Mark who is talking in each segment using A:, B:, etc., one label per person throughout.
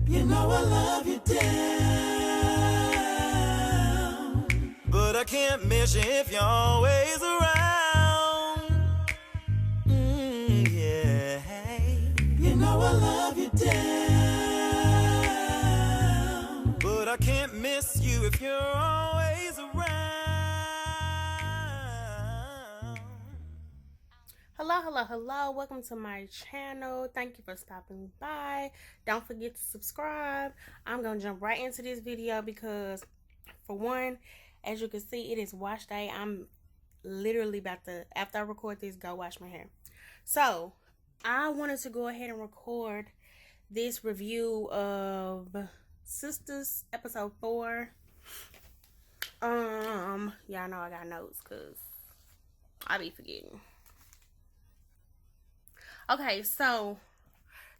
A: You know I love you down, but I can't miss you if you're always around. Yeah. You know I love you down, but I can't miss you if you're always around.
B: Hello. Welcome to my channel. Thank you for stopping by. Don't forget to subscribe. I'm going to jump right into this video because, for one, as you can see, it is wash day. I'm literally about to, after I record this, go wash my hair. So, I wanted to go ahead and record this review of Sistas episode 4. Y'all know I got notes because I be forgetting. Okay, so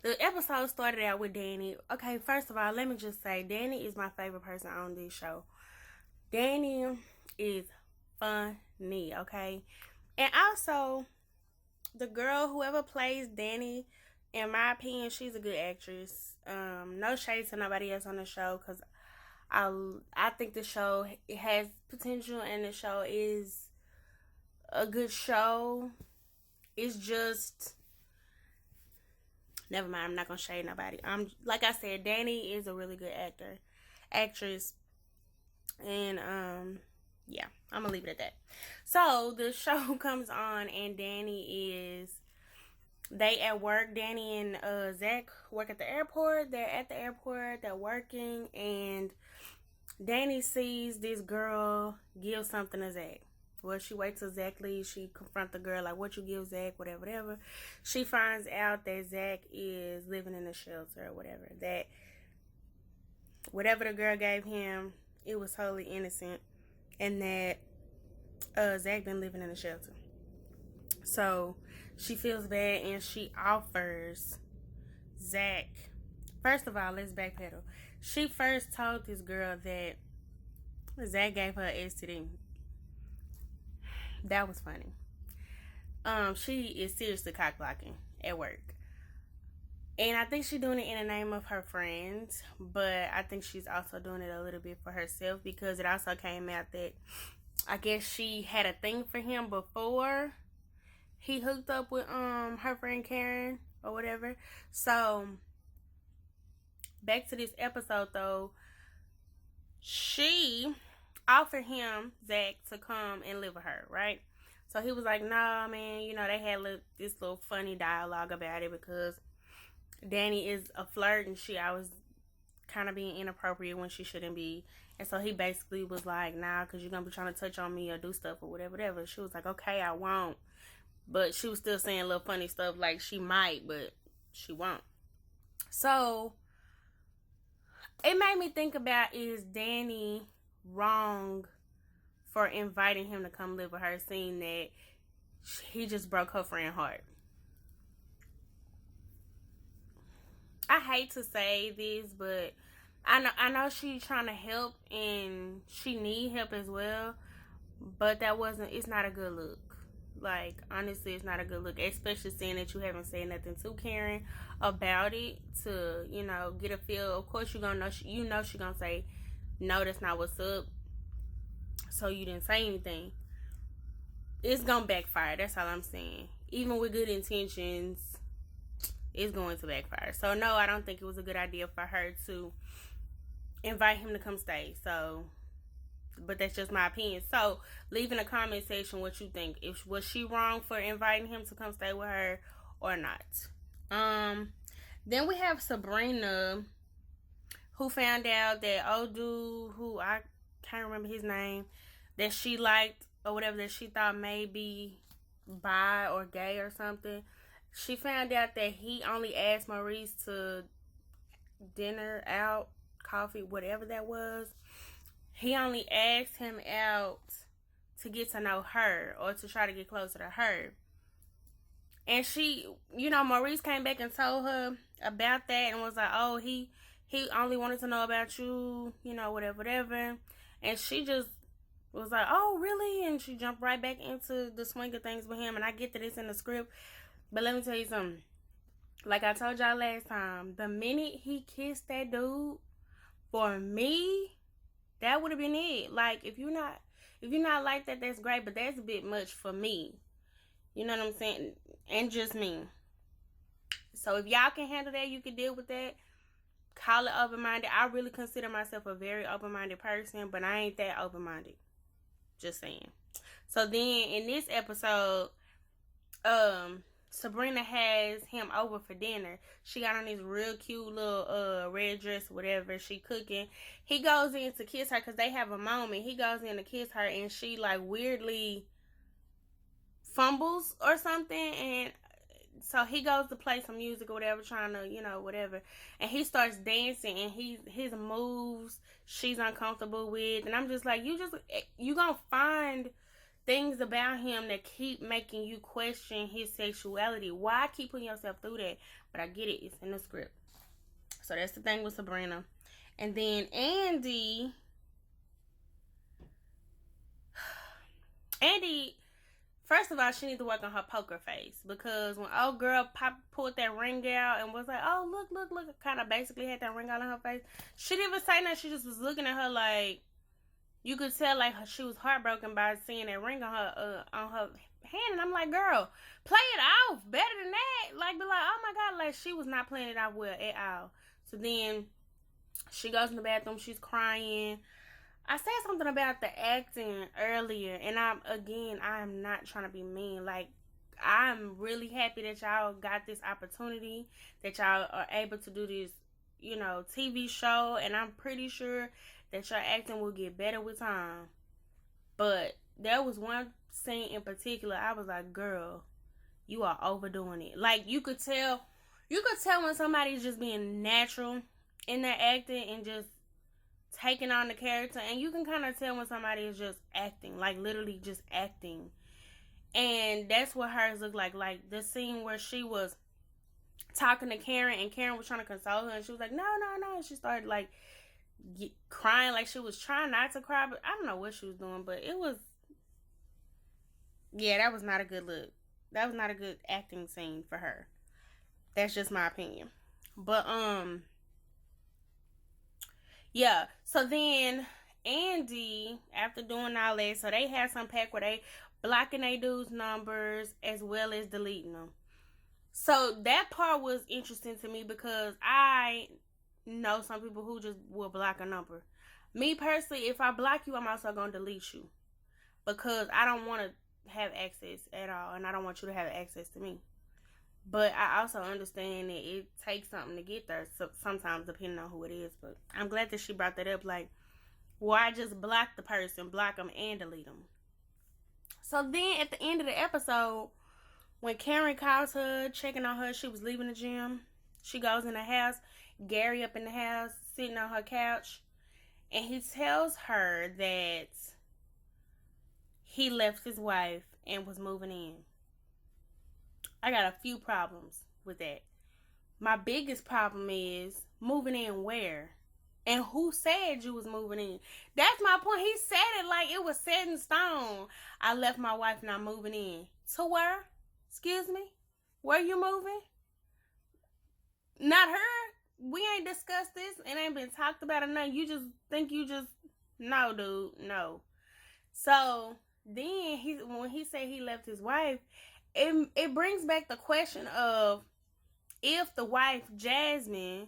B: the episode started out with Danny. Okay, first of all, let me just say Danny is my favorite person on this show. Danny is funny, okay? And also, the girl, whoever plays Danny, in my opinion, she's a good actress. No shade to nobody else on the show, because I think the show has potential and the show is a good show. It's just, never mind, I'm not gonna shade nobody. Like I said, Danny is a really good actress, and yeah, I'm gonna leave it at that. So the show comes on, and they at work. Danny and Zach work at the airport. They're at the airport. They're working, and Danny sees this girl give something to Zach. Well, she waits till Zach leaves. She confronts the girl, like, what you give Zach, whatever. She finds out that Zach is living in a shelter or whatever. That whatever the girl gave him, it was totally innocent. And that Zach been living in a shelter. So she feels bad and she offers Zach. First of all, let's backpedal. She first told this girl that Zach gave her an STD. That was funny. She is seriously cock blocking at work. And I think she's doing it in the name of her friends, but I think she's also doing it a little bit for herself, because it also came out that I guess she had a thing for him before he hooked up with her friend Karen or whatever. So back to this episode though, she offered him, Zach, to come and live with her, right? So he was like, nah, man, you know, they had this little funny dialogue about it because Danny is a flirt and she always kind of being inappropriate when she shouldn't be. And so he basically was like, nah, because you're going to be trying to touch on me or do stuff or whatever. She was like, okay, I won't. But she was still saying little funny stuff like she might, but she won't. So it made me think about, is Danny wrong for inviting him to come live with her, seeing that he just broke her friend's heart? I hate to say this, but I know she's trying to help and she need help as well, but it's not a good look. Like, honestly, it's not a good look, especially seeing that you haven't said nothing to Karen about it to, you know, get a feel. Of course, you're gonna know, she's gonna say, no, that's not what's up, so you didn't say anything. It's gonna backfire. That's all I'm saying. Even with good intentions, it's going to backfire. So no, I don't think it was a good idea for her to invite him to come stay. So, but that's just my opinion. So leave in the comment section what you think. Was she wrong for inviting him to come stay with her or not? Then we have Sabrina, who found out that old dude, who I can't remember his name, that she liked or whatever, that she thought may be bi or gay or something. She found out that he only asked Maurice to dinner, out, coffee, whatever that was. He only asked him out to get to know her or to try to get closer to her. And she, you know, Maurice came back and told her about that and was like, oh, he only wanted to know about you, you know, whatever. And she just was like, oh, really? And she jumped right back into the swing of things with him. And I get that it's in the script, but let me tell you something. Like I told y'all last time, the minute he kissed that dude, for me, that would have been it. Like, if you're not like that, that's great, but that's a bit much for me. You know what I'm saying? And just me. So if y'all can handle that, you can deal with that. Call it open-minded. I really consider myself a very open-minded person, but I ain't that open-minded. Just saying. So then in this episode, Sabrina has him over for dinner. She got on this real cute little red dress, whatever. She cooking. He goes in to kiss her because they have a moment. He goes in to kiss her, and she like weirdly fumbles or something, and so he goes to play some music or whatever, trying to, whatever. And he starts dancing, and his moves she's uncomfortable with. And I'm just like, you gonna find things about him that keep making you question his sexuality. Why keep putting yourself through that? But I get it. It's in the script. So that's the thing with Sabrina. And then Andy, first of all, she needs to work on her poker face, because when old girl pulled that ring out and was like, oh, look, kind of basically had that ring out on her face, she didn't even say nothing. She just was looking at her like, you could tell like she was heartbroken by seeing that ring on her hand. And I'm like, girl, play it off better than that. Like, be like, oh my God, like she was not playing it off well at all. So then she goes in the bathroom, she's crying. I said something about the acting earlier, and I'm not trying to be mean. Like, I'm really happy that y'all got this opportunity, that y'all are able to do this, TV show, and I'm pretty sure that your acting will get better with time. But there was one scene in particular, I was like, girl, you are overdoing it. Like, you could tell when somebody's just being natural in their acting and just taking on the character, and you can kind of tell when somebody is just acting, like literally just acting. And that's what hers looked like. Like the scene where she was talking to Karen, and Karen was trying to console her, and she was like, no. She started like crying, like she was trying not to cry, but I don't know what she was doing, but it was, yeah, that was not a good look. That was not a good acting scene for her. That's just my opinion. But yeah, so then Andy, after doing all that, so they had some pack where they blocking they dudes' numbers as well as deleting them. So that part was interesting to me, because I know some people who just will block a number. Me personally, if I block you, I'm also going to delete you, because I don't want to have access at all, and I don't want you to have access to me. But I also understand that it takes something to get there, so sometimes depending on who it is. But I'm glad that she brought that up. Like, why just block the person, block them and delete them? So then at the end of the episode, when Karen calls her, checking on her, she was leaving the gym. She goes in the house, Gary up in the house, sitting on her couch, and he tells her that he left his wife and was moving in. I got a few problems with that. My biggest problem is moving in where? And who said you was moving in? That's my point. He said it like it was set in stone. I left my wife and I'm moving in. To where? Excuse me? Where you moving? Not her. We ain't discussed this. It ain't been talked about enough. You just think no, dude. No. So then when he said he left his wife, it brings back the question of if the wife, Jasmine,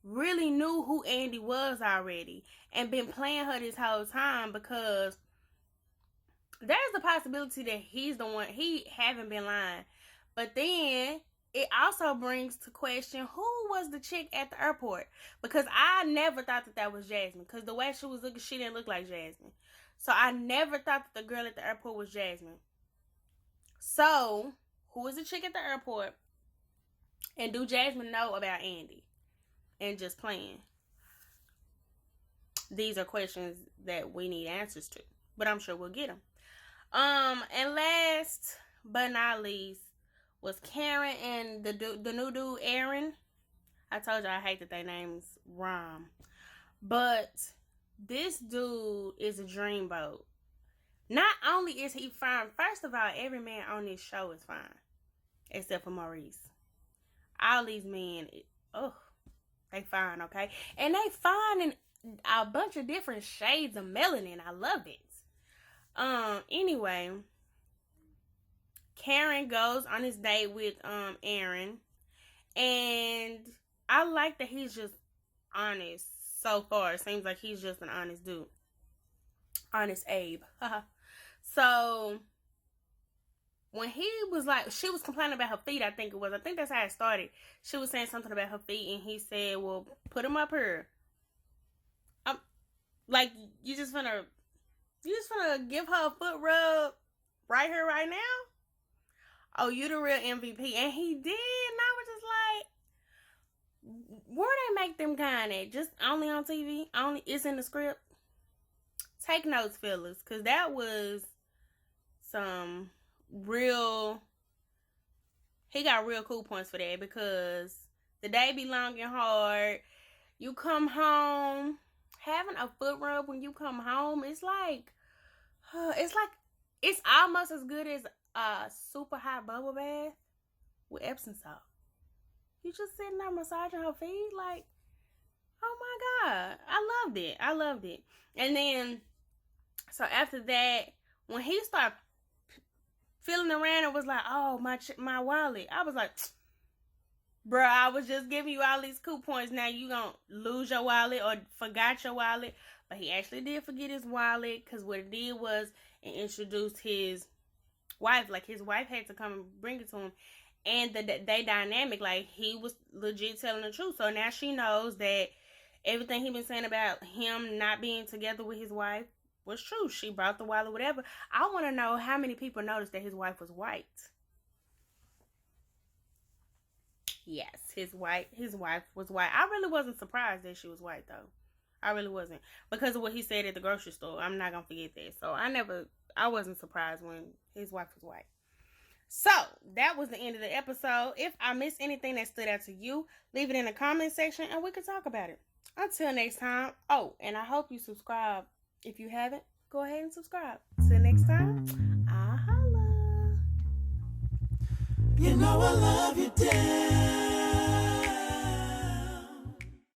B: really knew who Andy was already and been playing her this whole time, because there's the possibility that he's the one, he haven't been lying. But then it also brings to question, who was the chick at the airport? Because I never thought that was Jasmine, because the way she was looking, she didn't look like Jasmine. So I never thought that the girl at the airport was Jasmine. So who was the chick at the airport? And do Jasmine know about Andy? And just playing. These are questions that we need answers to, but I'm sure we'll get them. And last but not least was Karen and the new dude, Aaron. I told you I hate that their names rhyme, but this dude is a dreamboat. Not only is he fine, first of all, every man on this show is fine, except for Maurice. All these men, they fine, okay? And they fine in a bunch of different shades of melanin. I love it. Anyway, Karen goes on his date with Aaron, and I like that he's just honest so far. It seems like he's just an honest dude. Honest Abe. So when he was like, she was complaining about her feet, I think that's how it started. She was saying something about her feet, and he said, well, put them up here. Like, you just gonna give her a foot rub right here, right now? Oh, you the real MVP. And he did, and I was just like, where they make them kind of? Just only on TV? Only it's in the script? Take notes, fellas, because that was some real, he got real cool points for that, because the day be long and hard. You come home, having a foot rub when you come home, it's almost as good as a super hot bubble bath with Epsom salt. You just sitting there massaging her feet, like, oh my God. I loved it. And then, so after that, when he started feeling around and was like, oh, my wallet, I was like, bruh, I was just giving you all these cool points. Now you gonna lose your wallet or forgot your wallet. But he actually did forget his wallet, because what it did was it introduced his wife. Like, his wife had to come and bring it to him. And they dynamic, like, he was legit telling the truth. So now she knows that everything he been saying about him not being together with his wife was true. She brought the wallet, whatever. I want to know how many people noticed that his wife was white. Yes, his wife was white. I really wasn't surprised that she was white, though. I really wasn't, because of what he said at the grocery store. I'm not gonna forget that. So I wasn't surprised when his wife was white. So that was the end of the episode. If I missed anything that stood out to you, leave it in the comment section and we can talk about it. Until next time. Oh, and I hope you subscribe. If you haven't, go ahead and subscribe. Till next time, I'll holla.
A: You know I love you, Dad.